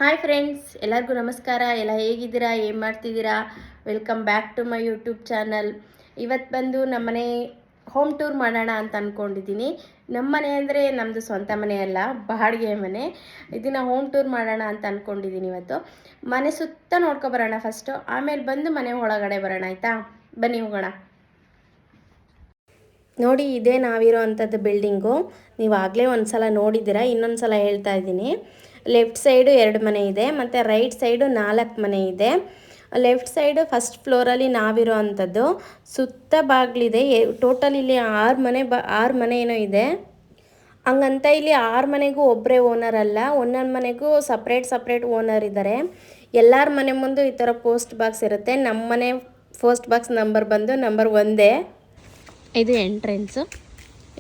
Hi friends, ಎಲ್ಲರಿಗೂ ನಮಸ್ಕಾರ. ಎಲ್ಲ ಹೇಗಿದ್ದೀರಾ, ಏನು ಮಾಡ್ತಿದ್ದೀರಾ? Welcome back to my YouTube channel. ಇವತ್ತು ಬಂದು ನಮ್ಮನೆ ಹೋಮ್ ಟೂರ್ ಮಾಡೋಣ ಅಂತ ಅಂದ್ಕೊಂಡಿದ್ದೀನಿ. ನಮ್ಮನೆ ಅಂದರೆ ನಮ್ಮದು ಸ್ವಂತ ಮನೆ ಅಲ್ಲ, ಬಾಡಿಗೆ ಮನೆ. ಇದನ್ನು ಹೋಮ್ ಟೂರ್ ಮಾಡೋಣ ಅಂತ ಅಂದ್ಕೊಂಡಿದ್ದೀನಿ. ಇವತ್ತು ಮನೆ ಸುತ್ತ ನೋಡ್ಕೊಬರೋಣ ಫಸ್ಟು, ಆಮೇಲೆ ಬಂದು ಮನೆ ಒಳಗಡೆ ಬರೋಣ. ಆಯಿತಾ, ಬನ್ನಿ ಹೋಗೋಣ. ನೋಡಿ, ಇದೇ ನಾವಿರೋ ಅಂಥದ್ದು ಬಿಲ್ಡಿಂಗು. ನೀವು ಆಗಲೇ ಒಂದು ಸಲ ನೋಡಿದ್ದೀರಾ, ಇನ್ನೊಂದು ಸಲ ಹೇಳ್ತಾ ಇದ್ದೀನಿ. ಲೆಫ್ಟ್ ಸೈಡು 2 ಮನೆ ಇದೆ, ಮತ್ತು ರೈಟ್ ಸೈಡು 4 ಮನೆ ಇದೆ. ಲೆಫ್ಟ್ ಸೈಡು ಫಸ್ಟ್ ಫ್ಲೋರಲ್ಲಿ ನಾವಿರೋ ಅಂಥದ್ದು. ಸುತ್ತ ಬಾಗಿಲಿದೆ. ಟೋಟಲ್ ಇಲ್ಲಿ 6 ಮನೆ ಏನೋ ಇದೆ. ಹಂಗಂತ ಇಲ್ಲಿ 6 ಮನೆಗೂ ಒಬ್ಬರೇ ಓನರ್ ಅಲ್ಲ, ಒಂದೊಂದು ಮನೆಗೂ ಸಪ್ರೇಟ್ ಓನರ್ ಇದ್ದಾರೆ. ಎಲ್ಲರ ಮನೆ ಮುಂದೆ ಈ ಥರ ಪೋಸ್ಟ್ ಬಾಕ್ಸ್ ಇರುತ್ತೆ. ನಮ್ಮ ಮನೆ ಪೋಸ್ಟ್ ಬಾಕ್ಸ್ ನಂಬರ್ ಬಂದು ನಂಬರ್ 1. ಇದು ಎಂಟ್ರೆನ್ಸು.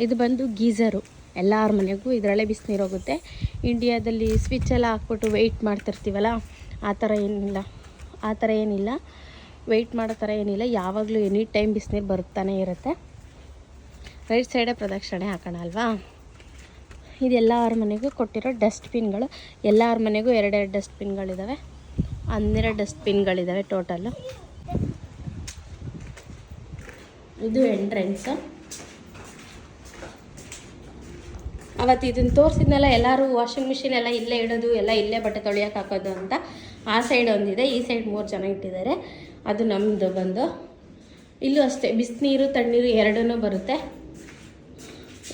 ಇದು ಬಂದು ಗೀಝರು. ಎಲ್ಲರ ಮನೆಗೂ ಇದರಲ್ಲೇ ಬಿಸಿನೀರು ಹೋಗುತ್ತೆ. ಇಂಡಿಯಾದಲ್ಲಿ ಸ್ವಿಚ್ ಎಲ್ಲ ಹಾಕ್ಬಿಟ್ಟು ವೆಯ್ಟ್ ಮಾಡ್ತಿರ್ತೀವಲ್ಲ, ಆ ಥರ ಏನಿಲ್ಲ. ವೆಯ್ಟ್ ಮಾಡೋ ಥರ ಏನಿಲ್ಲ. ಯಾವಾಗಲೂ ಎನಿ ಟೈಮ್ ಬಿಸಿನೀರು ಬರುತ್ತಾನೆ ಇರುತ್ತೆ. ರೈಟ್ ಸೈಡೇ ಪ್ರದಕ್ಷಿಣೆ ಹಾಕೋಣ ಅಲ್ವಾ. ಇದೆಲ್ಲರ ಮನೆಗೂ ಕೊಟ್ಟಿರೋ ಡಸ್ಟ್ಬಿನ್ಗಳು. ಎಲ್ಲರ ಮನೆಗೂ 2 ಡಸ್ಟ್ಬಿನ್ಗಳಿದ್ದಾವೆ. 12 ಡಸ್ಟ್ಬಿನ್ಗಳಿದ್ದಾವೆ ಟೋಟಲ್ಲು. ಇದು ಎಂಟ್ರೆನ್ಸು. ಅವತ್ತು ಇದನ್ನು ತೋರಿಸಿದ್ನೆಲ್ಲ, ಎಲ್ಲರೂ ವಾಷಿಂಗ್ ಮಿಷಿನ್ ಎಲ್ಲ ಇಲ್ಲೇ ಇಡೋದು, ಎಲ್ಲ ಇಲ್ಲೇ ಬಟ್ಟೆ ತೊಳೆಯೋಕೆ ಹಾಕೋದು ಅಂತ. ಆ ಸೈಡ್ ಒಂದಿದೆ, ಈ ಸೈಡ್ 3 ಜನ ಇಟ್ಟಿದ್ದಾರೆ. ಅದು ನಮ್ಮದು ಬಂದು. ಇಲ್ಲೂ ಅಷ್ಟೇ, ಬಿಸಿನೀರು ತಣ್ಣೀರು ಎರಡೂ ಬರುತ್ತೆ.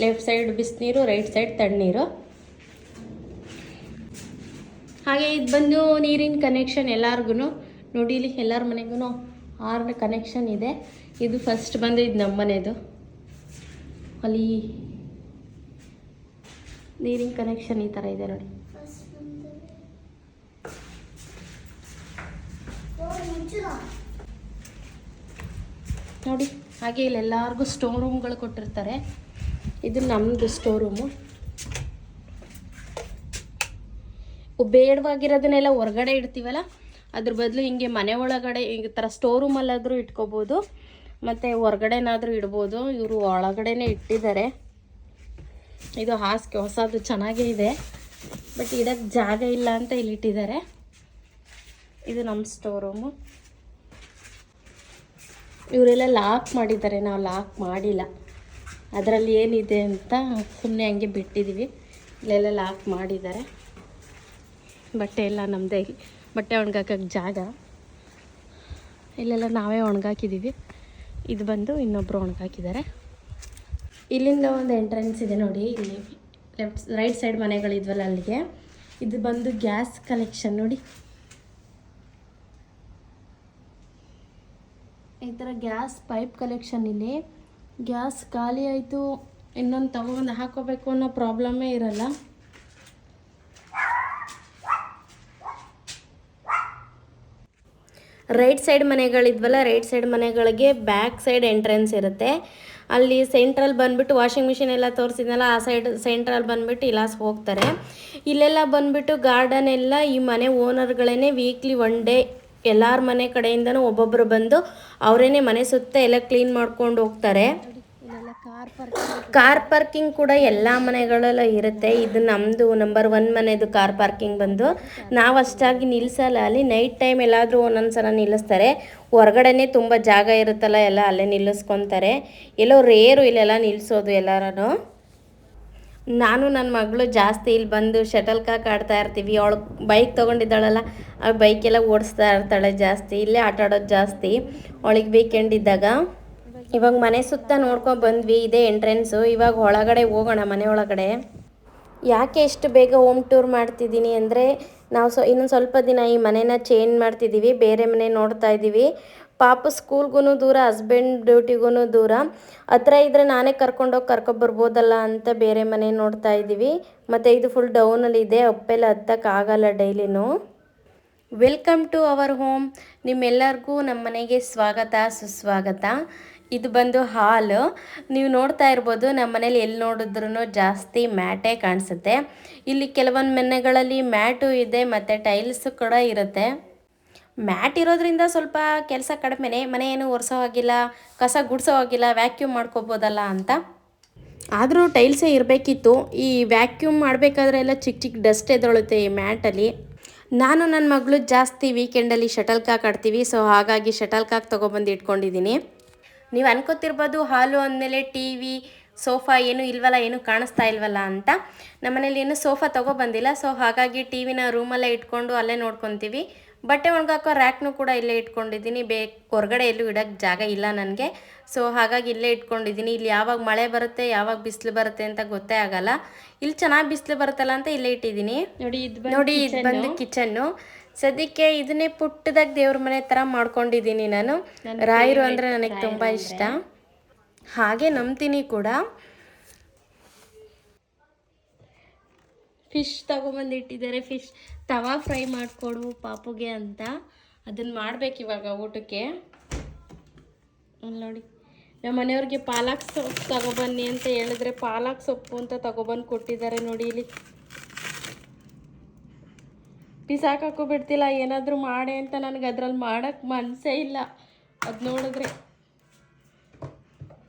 ಲೆಫ್ಟ್ ಸೈಡ್ ಬಿಸಿನೀರು, ರೈಟ್ ಸೈಡ್ ತಣ್ಣೀರು. ಹಾಗೆ ಇದು ಬಂದು ನೀರಿನ ಕನೆಕ್ಷನ್ ಎಲ್ಲರಿಗೂ. ನೋಡಿ, ಇಲ್ಲಿ ಎಲ್ಲರ ಮನೆಗೂ 6 ಕನೆಕ್ಷನ್ ಇದೆ. ಇದು ಫಸ್ಟ್ ಬಂದು ಇದು ನಮ್ಮ ಮನೆದು. ಅಲ್ಲಿ ನೀರಿನ ಕನೆಕ್ಷನ್ ಈ ಥರ ಇದೆ ನೋಡಿ. ನೋಡಿ, ಹಾಗೆ ಇಲ್ಲಿ ಎಲ್ಲರಿಗೂ ಸ್ಟೋರ್ ರೂಮ್ಗಳು ಕೊಟ್ಟಿರ್ತಾರೆ. ಇದು ನಮ್ಮದು ಸ್ಟೋರ್ ರೂಮು. ಬೇಡವಾಗಿರೋದನ್ನೆಲ್ಲ ಹೊರಗಡೆ ಇಡ್ತೀವಲ್ಲ, ಅದ್ರ ಬದಲು ಹಿಂಗೆ ಮನೆ ಒಳಗಡೆ ಈ ಥರ ಸ್ಟೋರ್ ರೂಮಲ್ಲಾದರೂ ಇಟ್ಕೋಬೋದು, ಮತ್ತು ಹೊರಗಡೆನಾದರೂ ಇಡ್ಬೋದು. ಇವರು ಒಳಗಡೆನೇ ಇಟ್ಟಿದ್ದಾರೆ. ಇದು ಹಾಸಿಗೆ ಹೊಸದು, ಚೆನ್ನಾಗೇ ಇದೆ, ಬಟ್ ಇಡಕ್ಕೆ ಜಾಗ ಇಲ್ಲ ಅಂತ ಇಲ್ಲಿ ಇಟ್ಟಿದ್ದಾರೆ. ಇದು ನಮ್ಮ ಸ್ಟೋರ್ ರೂಮು. ಇವರೆಲ್ಲ ಲಾಕ್ ಮಾಡಿದ್ದಾರೆ, ನಾವು ಲಾಕ್ ಮಾಡಿಲ್ಲ. ಅದರಲ್ಲಿ ಏನಿದೆ ಅಂತ ಸುಮ್ಮನೆ ಹಂಗೆ ಬಿಟ್ಟಿದ್ದೀವಿ. ಇಲ್ಲೆಲ್ಲ ಲಾಕ್ ಮಾಡಿದ್ದಾರೆ. ಬಟ್ಟೆ ಎಲ್ಲ ನಮ್ಮದೇ. ಬಟ್ಟೆ ಒಣಗಾಕಕ್ಕೆ ಜಾಗ ಇಲ್ಲೆಲ್ಲ ನಾವೇ ಒಣಗಾಕಿದ್ದೀವಿ. ಇದು ಬಂದು ಇನ್ನೊಬ್ಬರು ಒಣಗಾಕಿದ್ದಾರೆ. ಇಲ್ಲಿಂದ ಒಂದು ಎಂಟ್ರೆನ್ಸ್ ಇದೆ ನೋಡಿ. ಇಲ್ಲಿ ರೈಟ್ ಸೈಡ್ ಮನೆಗಳಿದ್ವಲ್ಲ ಅಲ್ಲಿಗೆ. ಇದು ಬಂದು ಗ್ಯಾಸ್ ಕಲೆಕ್ಷನ್ ನೋಡಿ. ಈ ಥರ ಗ್ಯಾಸ್ ಪೈಪ್ ಕಲೆಕ್ಷನ್. ಇಲ್ಲಿ ಗ್ಯಾಸ್ ಖಾಲಿ ಆಯಿತು, ಇನ್ನೊಂದು ತಗೊಂಡು ಹಾಕೋಬೇಕು ಅನ್ನೋ ಪ್ರಾಬ್ಲಮ್ಮೇ ಇರಲ್ಲ. ರೈಟ್ ಸೈಡ್ ಮನೆಗಳಿದ್ವಲ್ಲ, ರೈಟ್ ಸೈಡ್ ಮನೆಗಳಿಗೆ ಬ್ಯಾಕ್ ಸೈಡ್ ಎಂಟ್ರೆನ್ಸ್ ಇರುತ್ತೆ. ಅಲ್ಲಿ ಸೆಂಟ್ರಲ್ ಬಂದುಬಿಟ್ಟು ವಾಷಿಂಗ್ ಮಿಷಿನ್ ಎಲ್ಲ ತೋರಿಸಿದ್ನಲ್ಲ, ಆ ಸೈಡ್ ಸೆಂಟ್ರಲ್ ಬಂದುಬಿಟ್ಟು ಇಲಾಸ್ ಹೋಗ್ತಾರೆ. ಇಲ್ಲೆಲ್ಲ ಬಂದುಬಿಟ್ಟು ಗಾರ್ಡನ್ ಎಲ್ಲ ಈ ಮನೆ ಓನರ್ಗಳೇ ವೀಕ್ಲಿ 1 ಡೇ ಎಲ್ಲರ ಮನೆ ಕಡೆಯಿಂದನೂ ಒಬ್ಬೊಬ್ಬರು ಬಂದು ಅವರೇನೆ ಮನೆ ಸುತ್ತ ಎಲ್ಲ ಕ್ಲೀನ್ ಮಾಡ್ಕೊಂಡು ಹೋಗ್ತಾರೆ. ಕಾರ್ ಪಾರ್ಕಿಂಗ್ ಕೂಡ ಎಲ್ಲ ಮನೆಗಳಲ್ಲೂ ಇರುತ್ತೆ. ಇದು ನಮ್ಮದು ನಂಬರ್ 1 ಮನೆದು ಕಾರ್ ಪಾರ್ಕಿಂಗ್ ಬಂದು. ನಾವು ಅಷ್ಟಾಗಿ ನಿಲ್ಲಿಸಲ್ಲ ಅಲ್ಲಿ. ನೈಟ್ ಟೈಮ್ ಎಲ್ಲಾದರೂ ಒಂದೊಂದು ಸಲ ನಿಲ್ಲಿಸ್ತಾರೆ. ಹೊರಗಡೆನೇ ತುಂಬ ಜಾಗ ಇರುತ್ತಲ್ಲ, ಎಲ್ಲ ಅಲ್ಲೇ ನಿಲ್ಲಿಸ್ಕೊತಾರೆ. ಎಲ್ಲೋ ರೇರು ಇಲ್ಲೆಲ್ಲ ನಿಲ್ಲಿಸೋದು ಎಲ್ಲರೂ. ನಾನು ನನ್ನ ಮಗಳು ಜಾಸ್ತಿ ಇಲ್ಲಿ ಬಂದು ಶಟಲ್ ಕಾಕ್ ಆಡ್ತಾ ಇರ್ತೀವಿ. ಅವಳು ಬೈಕ್ ತೊಗೊಂಡಿದ್ದಾಳಲ್ಲ, ಆ ಬೈಕೆಲ್ಲ ಓಡಿಸ್ತಾ ಇರ್ತಾಳೆ ಜಾಸ್ತಿ. ಇಲ್ಲೇ ಆಟ ಆಡೋದು ಜಾಸ್ತಿ ಅವಳಿಗೆ ವೀಕೆಂಡ್ ಇದ್ದಾಗ. ಇವಾಗ ಮನೆ ಸುತ್ತ ನೋಡ್ಕೊಂಡು ಬಂದ್ವಿ. ಇದೇ ಎಂಟ್ರೆನ್ಸು. ಇವಾಗ ಒಳಗಡೆ ಹೋಗೋಣ, ಮನೆ ಒಳಗಡೆ. ಯಾಕೆ ಎಷ್ಟು ಬೇಗ ಹೋಮ್ ಟೂರ್ ಮಾಡ್ತಿದ್ದೀನಿ ಅಂದರೆ, ನಾವು ಇನ್ನೊಂದು ಸ್ವಲ್ಪ ದಿನ ಈ ಮನೇನ ಚೇಂಜ್ ಮಾಡ್ತಿದ್ದೀವಿ, ಬೇರೆ ಮನೆ ನೋಡ್ತಾ ಇದ್ದೀವಿ. ಪಾಪ ಸ್ಕೂಲ್ಗೂ ದೂರ, ಹಸ್ಬೆಂಡ್ ಡ್ಯೂಟಿಗೂ ದೂರ. ಹತ್ರ ಇದ್ದರೆ ನಾನೇ ಕರ್ಕೊಬರ್ಬೋದಲ್ಲ ಅಂತ ಬೇರೆ ಮನೆ ನೋಡ್ತಾ ಇದ್ದೀವಿ. ಮತ್ತು ಇದು ಫುಲ್ ಡೌನಲ್ಲಿದೆ, ಅಪ್ಪೆಲ್ಲ ಹತ್ತಕ್ಕಾಗಲ್ಲ ಡೈಲಿನೂ. Welcome to our home. ನಿಮ್ಮೆಲ್ಲರಿಗೂ ನಮ್ಮ ಮನೆಗೆ ಸ್ವಾಗತ, ಸುಸ್ವಾಗತ. ಇದು ಬಂದು ಹಾಲು. ನೀವು ನೋಡ್ತಾ ಇರ್ಬೋದು, ನಮ್ಮ ಮನೇಲಿ ಎಲ್ಲಿ ನೋಡಿದ್ರೂ ಜಾಸ್ತಿ ಮ್ಯಾಟೇ ಕಾಣಿಸುತ್ತೆ. ಇಲ್ಲಿ ಕೆಲವೊಂದು ಮನೆಗಳಲ್ಲಿ ಮ್ಯಾಟು ಇದೆ, ಮತ್ತು ಟೈಲ್ಸು ಕೂಡ ಇರುತ್ತೆ. ಮ್ಯಾಟ್ ಇರೋದ್ರಿಂದ ಸ್ವಲ್ಪ ಕೆಲಸ ಕಡಿಮೆನೇ. ಮನೆ ಏನು ಒರೆಸೋ ಆಗಿಲ್ಲ, ಕಸ ಗುಡಿಸೋ ಆಗಿಲ್ಲ, ವ್ಯಾಕ್ಯೂಮ್ ಮಾಡ್ಕೋಬೋದಲ್ಲ ಅಂತ. ಆದರೂ ಟೈಲ್ಸೇ ಇರಬೇಕಿತ್ತು. ಈ ವ್ಯಾಕ್ಯೂಮ್ ಮಾಡಬೇಕಾದ್ರೆ ಎಲ್ಲ ಚಿಕ್ಕ ಚಿಕ್ಕ ಡಸ್ಟ್ ಎದ್ದೊಳುತ್ತೆ ಈ ಮ್ಯಾಟಲ್ಲಿ. ನಾನು ನನ್ನ ಮಗಳು ಜಾಸ್ತಿ ವೀಕೆಂಡಲ್ಲಿ ಶಟಲ್ ಕಾಕ್ ಆಡ್ತೀವಿ. ಸೊ ಹಾಗಾಗಿ ಶಟಲ್ ಕಾಕ್ ತೊಗೊಬಂದು ಇಟ್ಕೊಂಡಿದ್ದೀನಿ. ನೀವು ಅನ್ಕೋತಿರ್ಬೋದು ಹಾಲು ಅಂದಮೇಲೆ ಟಿ ವಿ ಸೋಫಾ ಏನೂ ಇಲ್ವಲ್ಲ, ಏನೂ ಕಾಣಿಸ್ತಾ ಇಲ್ವಲ್ಲ ಅಂತ. ನಮ್ಮನೇಲಿ ಏನು ಸೋಫಾ ತೊಗೊಬಂದಿಲ್ಲ. ಸೊ ಹಾಗಾಗಿ ಟಿ ವಿನ ರೂಮಲ್ಲೇ ಇಟ್ಕೊಂಡು ಅಲ್ಲೇ ನೋಡ್ಕೊತೀವಿ. ಬಟ್ಟೆ ಒಣಗಾಕೋ ರ್ಯಾಕ್ನೂ ಕೂಡ ಇಲ್ಲೇ ಇಟ್ಕೊಂಡಿದ್ದೀನಿ. ಹೊರಗಡೆ ಎಲ್ಲೂ ಇಡೋಕ್ಕೆ ಜಾಗ ಇಲ್ಲ ನನಗೆ. ಸೊ ಹಾಗಾಗಿ ಇಲ್ಲೇ ಇಟ್ಕೊಂಡಿದ್ದೀನಿ. ಇಲ್ಲಿ ಯಾವಾಗ ಮಳೆ ಬರುತ್ತೆ ಯಾವಾಗ ಬಿಸಿಲು ಬರುತ್ತೆ ಅಂತ ಗೊತ್ತೇ ಆಗಲ್ಲ. ಇಲ್ಲಿ ಚೆನ್ನಾಗಿ ಬಿಸಿಲು ಬರುತ್ತಲ್ಲ ಅಂತ ಇಲ್ಲೇ ಇಟ್ಟಿದ್ದೀನಿ. ನೋಡಿ ಇದು ಬಂದು ಕಿಚನ್ನು. ಸದ್ಯಕ್ಕೆ ಇದನ್ನೇ ಪುಟ್ಟದಾಗಿ ದೇವ್ರ ಮನೆ ಥರ ಮಾಡ್ಕೊಂಡಿದ್ದೀನಿ ನಾನು. ರಾಯರು ಅಂದರೆ ನನಗೆ ತುಂಬ ಇಷ್ಟ, ಹಾಗೆ ನಂಬ್ತೀನಿ ಕೂಡ. ಫಿಶ್ ತೊಗೊಬಂದು ಇಟ್ಟಿದ್ದಾರೆ. ಫಿಶ್ ತವಾ ಫ್ರೈ ಮಾಡಿಕೊಡು ಪಾಪುಗೆ ಅಂತ. ಅದನ್ನು ಮಾಡ್ಬೇಕು ಇವಾಗ ಊಟಕ್ಕೆ. ನೋಡಿ ನಮ್ಮ ಮನೆಯವ್ರಿಗೆ ಪಾಲಕ್ ಸೊಪ್ಪು ತಗೊಬನ್ನಿ ಅಂತ ಹೇಳಿದ್ರೆ ಪಾಲಕ್ ಸೊಪ್ಪು ಅಂತ ತಗೊಬಂದು ಕೊಟ್ಟಿದ್ದಾರೆ. ನೋಡಿ ಇಲ್ಲಿ ಬಿಸಾಕಕ್ಕೂ ಬಿಡ್ತಿಲ್ಲ. ಏನಾದರೂ ಮಾಡೆ ಅಂತ ನನಗೆ ಅದ್ರಲ್ಲಿ ಮಾಡೋಕ್ಕೆ ಮನಸ್ಸೇ ಇಲ್ಲ. ಅದು ನೋಡಿದ್ರೆ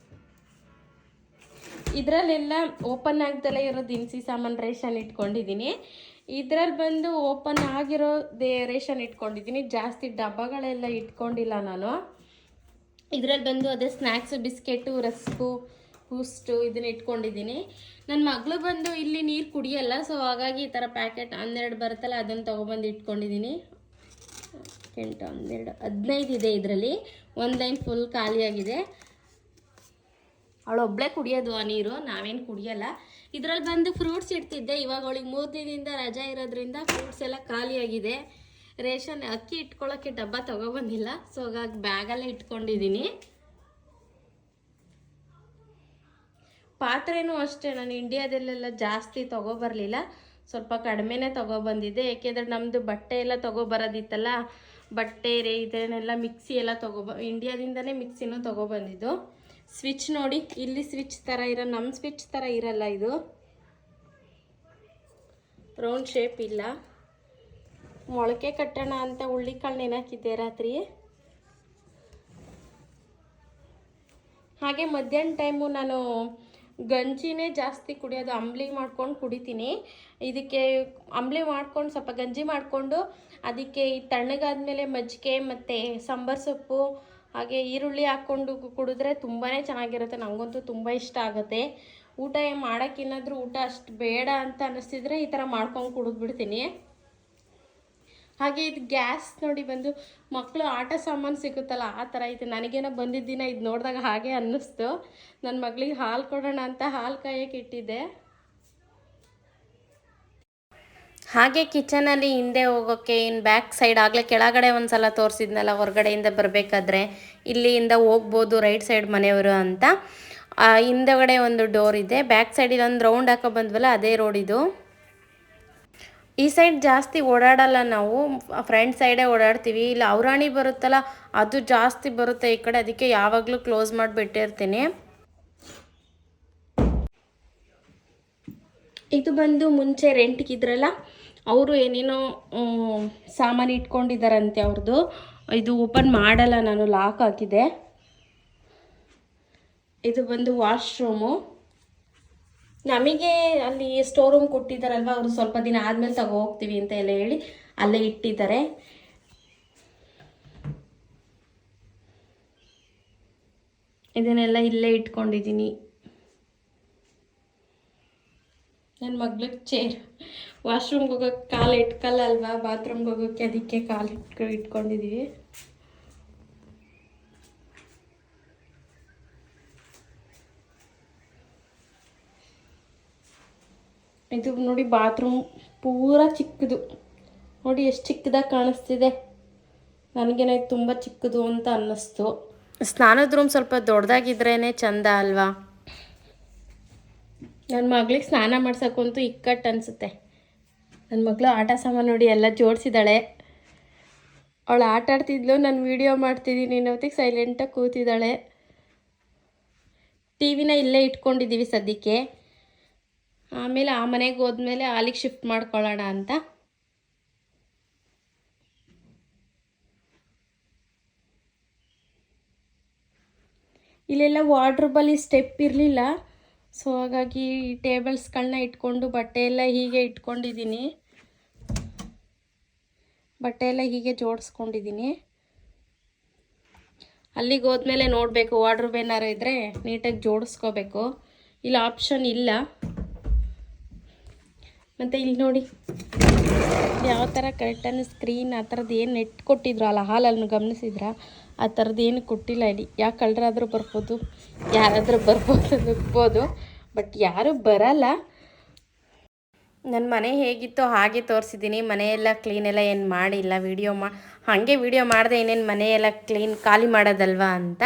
ಇದರಲ್ಲೆಲ್ಲ ಓಪನ್ ಆಗ್ದಲೇ ಇರೋ ದಿನಸಿ ಸಾಮಾನು ರೇಷನ್ ಇಟ್ಕೊಂಡಿದ್ದೀನಿ. ಇದರಲ್ಲಿ ಬಂದು ಓಪನ್ ಆಗಿರೋ ರೇಷನ್ ಇಟ್ಕೊಂಡಿದ್ದೀನಿ. ಜಾಸ್ತಿ ಡಬ್ಬಗಳೆಲ್ಲ ಇಟ್ಕೊಂಡಿಲ್ಲ ನಾನು. ಇದರಲ್ಲಿ ಬಂದು ಅದೇ ಸ್ನ್ಯಾಕ್ಸು, ಬಿಸ್ಕೆಟು, ರಸ್ಕು, ಬೂಸ್ಟು ಇದನ್ನ ಇಟ್ಕೊಂಡಿದ್ದೀನಿ. ನನ್ನ ಮಗಳು ಬಂದು ಇಲ್ಲಿ ನೀರು ಕುಡಿಯಲ್ಲ. ಸೊ ಹಾಗಾಗಿ ಈ ಥರ ಪ್ಯಾಕೆಟ್ 12 ಬರುತ್ತಲ್ಲ ಅದನ್ನು ತೊಗೊಬಂದು ಇಟ್ಕೊಂಡಿದ್ದೀನಿ. 8, 12, 15 ಇದೆ ಇದರಲ್ಲಿ. ಒಂದು ಲೈನ್ ಫುಲ್ ಖಾಲಿಯಾಗಿದೆ. ಅವಳು ಒಬ್ಬಳೇ ಕುಡಿಯೋದು ಆ ನೀರು, ನಾವೇನು ಕುಡಿಯಲ್ಲ. ಇದರಲ್ಲಿ ಬಂದು ಫ್ರೂಟ್ಸ್ ಇಡ್ತಿದ್ದೆ. ಇವಾಗ ಅವಳಿಗೆ 3 ದಿನದಿಂದ ರಜಾ ಇರೋದ್ರಿಂದ ಫ್ರೂಟ್ಸ್ ಎಲ್ಲ ಖಾಲಿಯಾಗಿದೆ. ರೇಷನ್ ಅಕ್ಕಿ ಇಟ್ಕೊಳ್ಳೋಕ್ಕೆ ಡಬ್ಬ ತೊಗೊಬಂದಿಲ್ಲ. ಸೊ ಹಾಗಾಗಿ ಬ್ಯಾಗಲ್ಲೇ ಇಟ್ಕೊಂಡಿದ್ದೀನಿ. ಪಾತ್ರೆನೂ ಅಷ್ಟೇ ನಾನು ಇಂಡಿಯಾದಲ್ಲೆಲ್ಲ ಜಾಸ್ತಿ ತೊಗೊಬರಲಿಲ್ಲ, ಸ್ವಲ್ಪ ಕಡಿಮೆನೇ ತೊಗೊಬಂದಿದ್ದೆ. ಏಕೆಂದರೆ ನಮ್ಮದು ಬಟ್ಟೆ ಎಲ್ಲ ತೊಗೊಬರೋದಿತ್ತಲ್ಲ, ಬಟ್ಟೆ ಇದನ್ನೆಲ್ಲ ಮಿಕ್ಸಿ ಎಲ್ಲ ಇಂಡಿಯಾದಿಂದನೇ ಮಿಕ್ಸಿನೂ ತೊಗೊಬಂದಿದ್ದು. ಸ್ವಿಚ್ ನೋಡಿ, ಇಲ್ಲಿ ಸ್ವಿಚ್ ಥರ ನಮ್ಮ ಸ್ವಿಚ್ ಥರ ಇರಲ್ಲ, ಇದು ರೌಂಡ್ ಶೇಪ್ ಇಲ್ಲ. ಮೊಳಕೆ ಕಟ್ಟೋಣ ಅಂತ ಹುಳ್ಳಿಕಾಳು ನೆನಾಕಿದ್ದೆ ರಾತ್ರಿ. ಹಾಗೆ ಮಧ್ಯಾಹ್ನ ಟೈಮು ನಾನು ಗಂಜಿನೇ ಜಾಸ್ತಿ ಕುಡಿಯೋದು. ಅಂಬ್ಲಿ ಮಾಡ್ಕೊಂಡು ಕುಡಿತೀನಿ. ಇದಕ್ಕೆ ಅಂಬ್ಲಿ ಮಾಡ್ಕೊಂಡು ಸ್ವಲ್ಪ ಗಂಜಿ ಮಾಡಿಕೊಂಡು ಅದಕ್ಕೆ ಈ ತಣ್ಣಗಾದ್ಮೇಲೆ ಮಜ್ಜಿಗೆ ಮತ್ತು ಸಾಂಬಾರು ಸೊಪ್ಪು ಹಾಗೆ ಈರುಳ್ಳಿ ಹಾಕ್ಕೊಂಡು ಕುಡಿದ್ರೆ ತುಂಬಾ ಚೆನ್ನಾಗಿರುತ್ತೆ. ನನಗಂತೂ ತುಂಬ ಇಷ್ಟ ಆಗುತ್ತೆ. ಊಟ ಮಾಡೋಕ್ಕೇನಾದರೂ ಊಟ ಅಷ್ಟು ಬೇಡ ಅಂತ ಅನ್ನಿಸ್ತಿದ್ರೆ ಈ ಥರ ಮಾಡ್ಕೊಂಡು ಕುಡಿದ್ಬಿಡ್ತೀನಿ. ಹಾಗೆ ಇದು ಗ್ಯಾಸ್ ನೋಡಿ ಬಂದು ಮಕ್ಕಳು ಆಟ ಸಾಮಾನು ಸಿಗುತ್ತಲ್ಲ ಆ ಥರ ಐತೆ. ನನಗೇನೋ ಬಂದಿದ್ದ ದಿನ ಇದು ನೋಡಿದಾಗ ಹಾಗೆ ಅನ್ನಿಸ್ತು. ನನ್ನ ಮಗಳಿಗೆ ಹಾಲು ಕೊಡೋಣ ಅಂತ ಹಾಲು ಕಾಯೋಕ್ಕೆ ಇಟ್ಟಿದ್ದೆ. ಹಾಗೆ ಕಿಚನಲ್ಲಿ ಹಿಂದೆ ಹೋಗೋಕ್ಕೆ ಇನ್ನು ಬ್ಯಾಕ್ ಸೈಡ್ ಆಗಲೇ ಕೆಳಗಡೆ ಒಂದು ಸಲ ತೋರಿಸಿದ್ನಲ್ಲ, ಹೊರಗಡೆಯಿಂದ ಬರಬೇಕಾದ್ರೆ ಇಲ್ಲಿಂದ ಹೋಗ್ಬೋದು ರೈಟ್ ಸೈಡ್ ಮನೆಯವರು ಅಂತ. ಹಿಂದಗಡೆ ಒಂದು ಡೋರ್ ಇದೆ. ಬ್ಯಾಕ್ ಸೈಡಿಗೆ ಒಂದು ರೌಂಡ್ ಹಾಕೋ ಬಂದ್ವಲ್ಲ ಅದೇ ರೋಡ್ ಇದು. ಈ ಸೈಡ್ ಜಾಸ್ತಿ ಓಡಾಡಲ್ಲ ನಾವು, ಫ್ರಂಟ್ ಸೈಡೇ ಓಡಾಡ್ತೀವಿ. ಇಲ್ಲ ಔರಾಣಿ ಬರುತ್ತಲ್ಲ ಅದು ಜಾಸ್ತಿ ಬರುತ್ತೆ ಈ ಕಡೆ, ಅದಕ್ಕೆ ಯಾವಾಗಲೂ ಕ್ಲೋಸ್ ಮಾಡಿಬಿಟ್ಟಿರ್ತೀನಿ. ಇದು ಬಂದು ಮುಂಚೆ ರೆಂಟ್ಗಿದ್ರಲ್ಲ ಅವರು ಏನೇನೋ ಸಾಮಾನು ಇಟ್ಕೊಂಡಿದ್ದಾರಂತೆ ಅವ್ರದ್ದು. ಇದು ಓಪನ್ ಮಾಡಲ್ಲ ನಾನು, ಲಾಕ್ ಹಾಕಿದೆ. ಇದು ಬಂದು ವಾಶ್ರೂಮು. ನಮಗೆ ಅಲ್ಲಿ ಸ್ಟೋರ್ ರೂಮ್ ಕೊಟ್ಟಿದ್ದಾರಲ್ವ, ಅವರು ಸ್ವಲ್ಪ ದಿನ ಆದಮೇಲೆ ತಗೋ ಹೋಗ್ತೀವಿ ಅಂತ ಎಲ್ಲ ಹೇಳಿ ಅಲ್ಲೇ ಇಟ್ಟಿದ್ದಾರೆ. ಇದನ್ನೆಲ್ಲ ಇಲ್ಲೇ ಇಟ್ಕೊಂಡಿದ್ದೀನಿ. ನನ್ನ ಮಗ್ಳಿಗೆ ಚೇರ್, ವಾಶ್ರೂಮ್ಗೆ ಹೋಗೋಕ್ಕೆ ಕಾಲು ಇಟ್ಕಲ್ಲ ಅಲ್ವಾ, ಬಾತ್ರೂಮ್ಗೆ ಹೋಗೋಕ್ಕೆ, ಅದಕ್ಕೆ ಕಾಲು ಇಟ್ಕೊಂಡಿದ್ದೀವಿ. ಇದು ನೋಡಿ ಬಾತ್ರೂಮ್ ಪೂರ ಚಿಕ್ಕದು. ನೋಡಿ ಎಷ್ಟು ಚಿಕ್ಕದಾಗಿ ಕಾಣಿಸ್ತಿದೆ. ನನಗೇನೆ ತುಂಬ ಚಿಕ್ಕದು ಅಂತ ಅನ್ನಿಸ್ತು. ಸ್ನಾನದ ರೂಮ್ ಸ್ವಲ್ಪ ದೊಡ್ಡದಾಗಿದ್ರೇ ಚಂದ ಅಲ್ವಾ. ನನ್ನ ಮಗಳಿಗೆ ಸ್ನಾನ ಮಾಡ್ಸೋಕ್ಕಂತೂ ಇಕ್ಕಟ್ಟು ಅನಿಸುತ್ತೆ. ನನ್ನ ಮಗಳು ಆಟ ಸಾಮಾನು ನೋಡಿ ಎಲ್ಲ ಜೋಡಿಸಿದ್ದಾಳೆ. ಅವಳು ಆಟ ಆಡ್ತಿದ್ಲು, ನಾನು ವೀಡಿಯೋ ಮಾಡ್ತಿದ್ದೀನಿ ಇನ್ನೊತ್ತಿಗೆ ಸೈಲೆಂಟಾಗಿ ಕೂತಿದ್ದಾಳೆ. ಟಿ ವಿನ ಇಲ್ಲೇ ಇಟ್ಕೊಂಡಿದ್ದೀವಿ ಸದ್ಯಕ್ಕೆ. ಆಮೇಲೆ ಆ ಮನೆಗೆ ಹೋದ್ಮೇಲೆ ಅಲ್ಲಿಗೆ ಶಿಫ್ಟ್ ಮಾಡ್ಕೊಳ್ಳೋಣ ಅಂತ. ಇಲ್ಲೆಲ್ಲ ವಾರ್ಡ್ರೋಬಲ್ಲಿ ಸ್ಟೆಪ್ ಇರಲಿಲ್ಲ. ಸೊ ಹಾಗಾಗಿ ಟೇಬಲ್ಸ್ಗಳನ್ನ ಇಟ್ಕೊಂಡು ಬಟ್ಟೆ ಎಲ್ಲ ಹೀಗೆ ಇಟ್ಕೊಂಡಿದ್ದೀನಿ. ಬಟ್ಟೆ ಎಲ್ಲ ಹೀಗೆ ಜೋಡಿಸ್ಕೊಂಡಿದ್ದೀನಿ. ಅಲ್ಲಿಗೆ ಹೋದ್ಮೇಲೆ ನೋಡಬೇಕು, ವಾರ್ಡ್ರೋಬ್ ಏನಾರು ಇದ್ದರೆ ನೀಟಾಗಿ ಜೋಡಿಸ್ಕೋಬೇಕು. ಇಲ್ಲಿ ಆಪ್ಷನ್ ಇಲ್ಲ. ಮತ್ತು ಇಲ್ಲಿ ನೋಡಿ ಯಾವ ಥರ ಕರೆಕ್ಟಾಗಿ ಸ್ಕ್ರೀನ್ ಆ ಥರದ್ದು ಏನು ನೆಟ್ ಕೊಟ್ಟಿದ್ರು ಅಲ್ಲ ಹಾಲನ್ನು ಗಮನಿಸಿದ್ರ, ಆ ಥರದ್ದು ಏನು ಕೊಟ್ಟಿಲ್ಲ ಇಲ್ಲಿ. ಯಾವ ಕಲರಾದರೂ ಬರ್ಬೋದು, ಯಾರಾದರೂ ನುಗ್ಬೋದು, ಬಟ್ ಯಾರೂ ಬರಲ್ಲ. ನನ್ನ ಮನೆ ಹೇಗಿತ್ತೋ ಹಾಗೆ ತೋರಿಸಿದ್ದೀನಿ. ಮನೆಯೆಲ್ಲ ಕ್ಲೀನೆಲ್ಲ ಏನು ಮಾಡಿಲ್ಲ. ಹಾಗೆ ವಿಡಿಯೋ ಮಾಡಿದೆ, ಇನ್ನೇನು ಮನೆಯೆಲ್ಲ ಕ್ಲೀನ್ ಖಾಲಿ ಮಾಡೋದಲ್ವಾ ಅಂತ.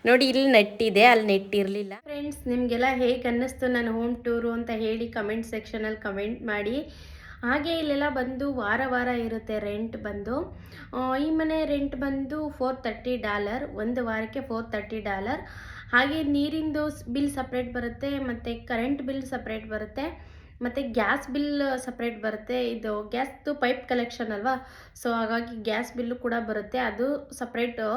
ನೋಡಿ ಇಲ್ಲಿ ನೆಟ್ಟಿದೆ, ಅಲ್ಲಿ ನೆಟ್ಟಿರಲಿಲ್ಲ. ಫ್ರೆಂಡ್ಸ್, ನಿಮಗೆಲ್ಲ ಹೇಗೆ ಅನ್ನಿಸ್ತು ನನ್ನ ಹೋಮ್ ಟೂರು ಅಂತ ಹೇಳಿ ಕಮೆಂಟ್ ಸೆಕ್ಷನಲ್ಲಿ ಕಮೆಂಟ್ ಮಾಡಿ. ಹಾಗೆ ಇಲ್ಲೆಲ್ಲ ಬಂದು ವಾರ ವಾರ ಇರುತ್ತೆ ರೆಂಟ್ ಬಂದು. ಈ ಮನೆ ರೆಂಟ್ ಬಂದು $430, ಒಂದು ವಾರಕ್ಕೆ $430. ಹಾಗೆ ನೀರಿಂದು ಬಿಲ್ ಸಪ್ರೇಟ್ ಬರುತ್ತೆ, ಮತ್ತು ಕರೆಂಟ್ ಬಿಲ್ ಸಪ್ರೇಟ್ ಬರುತ್ತೆ, ಮತ್ತು ಗ್ಯಾಸ್ ಬಿಲ್ ಸಪ್ರೇಟ್ ಬರುತ್ತೆ. ಇದು ಗ್ಯಾಸ್ದು ಪೈಪ್ ಕಲೆಕ್ಷನ್ ಅಲ್ವಾ, ಸೊ ಹಾಗಾಗಿ ಗ್ಯಾಸ್ ಬಿಲ್ಲು ಕೂಡ ಬರುತ್ತೆ, ಅದು ಸಪ್ರೇಟು.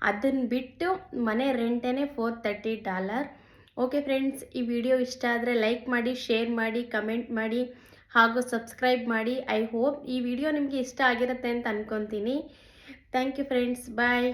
ಅದನ್ನು ಬಿಟ್ಟು ಮನೆ ರೆಂಟೇ $430. ಓಕೆ ಫ್ರೆಂಡ್ಸ್, ಈ ವಿಡಿಯೋ ಇಷ್ಟ ಆದರೆ ಲೈಕ್ ಮಾಡಿ, ಶೇರ್ ಮಾಡಿ, ಕಮೆಂಟ್ ಮಾಡಿ ಹಾಗೂ ಸಬ್ಸ್ಕ್ರೈಬ್ ಮಾಡಿ. ಐ ಹೋಪ್ ಈ ವಿಡಿಯೋ ನಿಮಗೆ ಇಷ್ಟ ಆಗಿರುತ್ತೆ ಅಂತ ಅಂದ್ಕೊತೀನಿ. Thank you friends, bye.